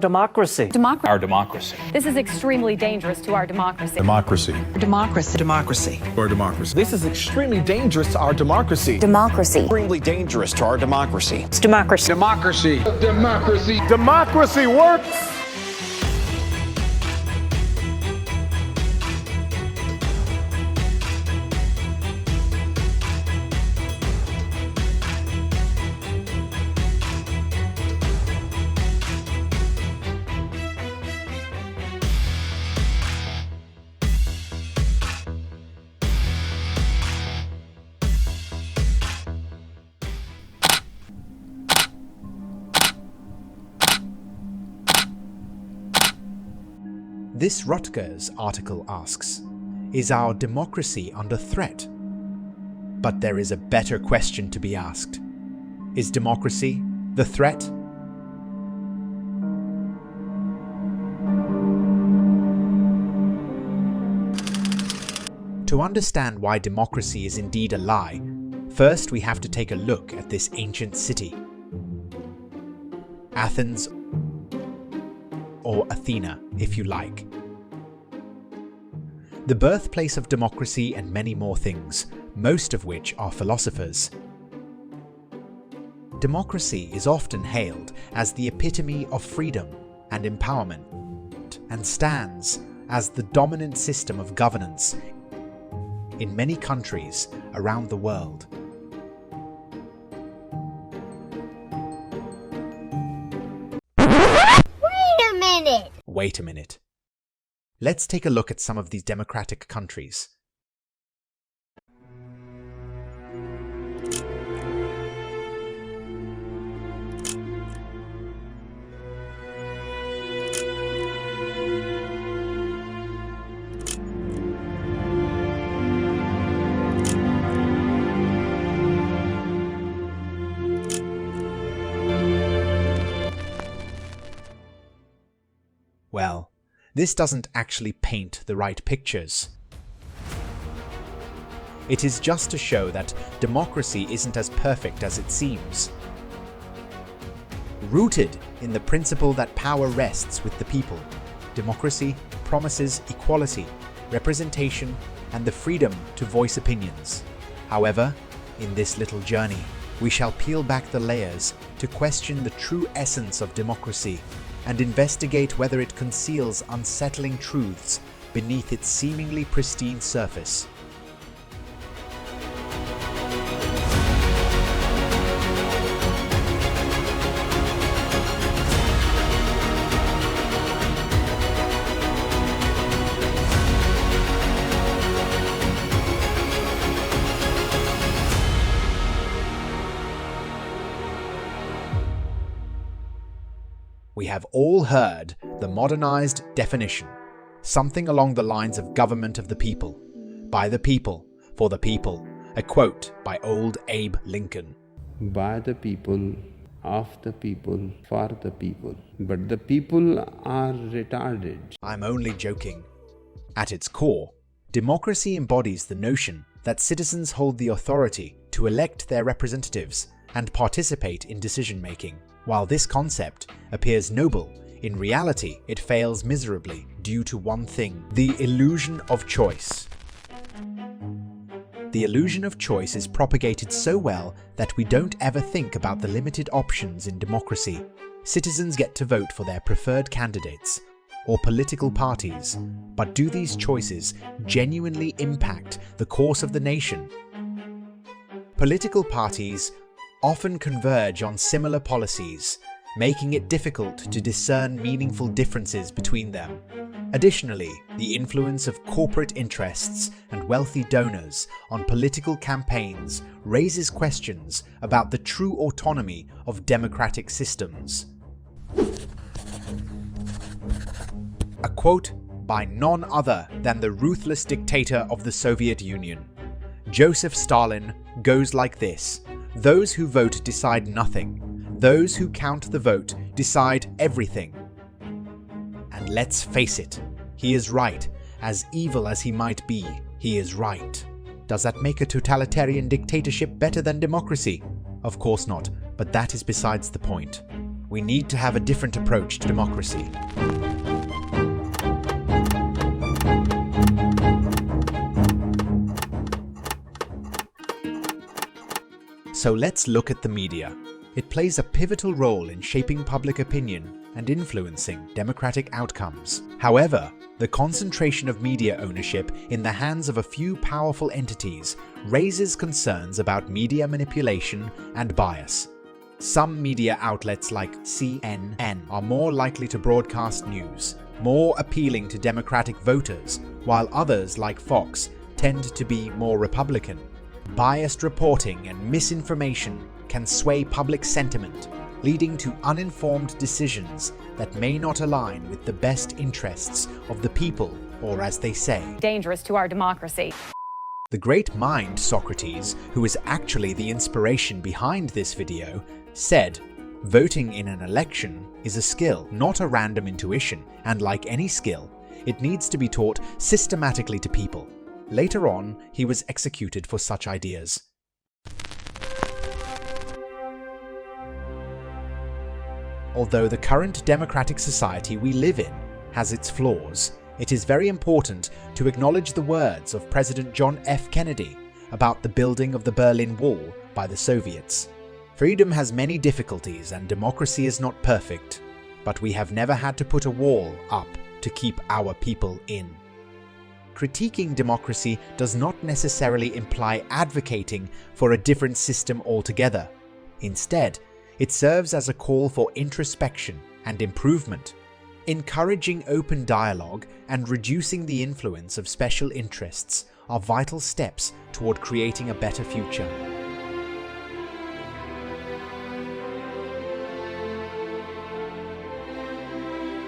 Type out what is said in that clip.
Democracy. Our democracy. This is extremely dangerous to our democracy. Democracy. Democracy. Democracy. Or democracy. This is extremely dangerous to our democracy. Democracy. Extremely dangerous to our democracy. It's democracy. Democracy. Democracy. Democracy works! This Rutgers article asks, is our democracy under threat? But there is a better question to be asked. Is democracy the threat? To understand why democracy is indeed a lie, first we have to take a look at this ancient city. Athens, or Athena, if you like. The birthplace of democracy and many more things, most of which are philosophers. Democracy is often hailed as the epitome of freedom and empowerment, and stands as the dominant system of governance in many countries around the world. Wait a minute. Let's take a look at some of these democratic countries. Well, this doesn't actually paint the right pictures. It is just to show that democracy isn't as perfect as it seems. Rooted in the principle that power rests with the people, democracy promises equality, representation, and the freedom to voice opinions. However, in this little journey, we shall peel back the layers to question the true essence of democracy and investigate whether it conceals unsettling truths beneath its seemingly pristine surface. We have all heard the modernized definition, something along the lines of government of the people, by the people, for the people, a quote by old Abe Lincoln. By the people, of the people, for the people. But the people are retarded. I'm only joking. At its core, democracy embodies the notion that citizens hold the authority to elect their representatives and participate in decision-making. While this concept appears noble, in reality it fails miserably due to one thing: the illusion of choice. The illusion of choice is propagated so well that we don't ever think about the limited options in democracy. Citizens get to vote for their preferred candidates or political parties, but do these choices genuinely impact the course of the nation? Political parties often converge on similar policies, making it difficult to discern meaningful differences between them. Additionally, the influence of corporate interests and wealthy donors on political campaigns raises questions about the true autonomy of democratic systems. A quote by none other than the ruthless dictator of the Soviet Union, Joseph Stalin, goes like this: "Those who vote decide nothing. Those who count the vote decide everything." And let's face it, he is right. As evil as he might be, he is right. Does that make a totalitarian dictatorship better than democracy? Of course not, but that is besides the point. We need to have a different approach to democracy. So let's look at the media. It plays a pivotal role in shaping public opinion and influencing democratic outcomes. However, the concentration of media ownership in the hands of a few powerful entities raises concerns about media manipulation and bias. Some media outlets like CNN are more likely to broadcast news, more appealing to Democratic voters, while others like Fox tend to be more Republican. Biased reporting and misinformation can sway public sentiment, leading to uninformed decisions that may not align with the best interests of the people, or as they say, dangerous to our democracy. The great mind Socrates, who is actually the inspiration behind this video, said, "Voting in an election is a skill, not a random intuition, and like any skill, it needs to be taught systematically to people." Later on, he was executed for such ideas. Although the current democratic society we live in has its flaws, it is very important to acknowledge the words of President John F. Kennedy about the building of the Berlin Wall by the Soviets. Freedom has many difficulties and democracy is not perfect, but we have never had to put a wall up to keep our people in. Critiquing democracy does not necessarily imply advocating for a different system altogether. Instead, it serves as a call for introspection and improvement. Encouraging open dialogue and reducing the influence of special interests are vital steps toward creating a better future.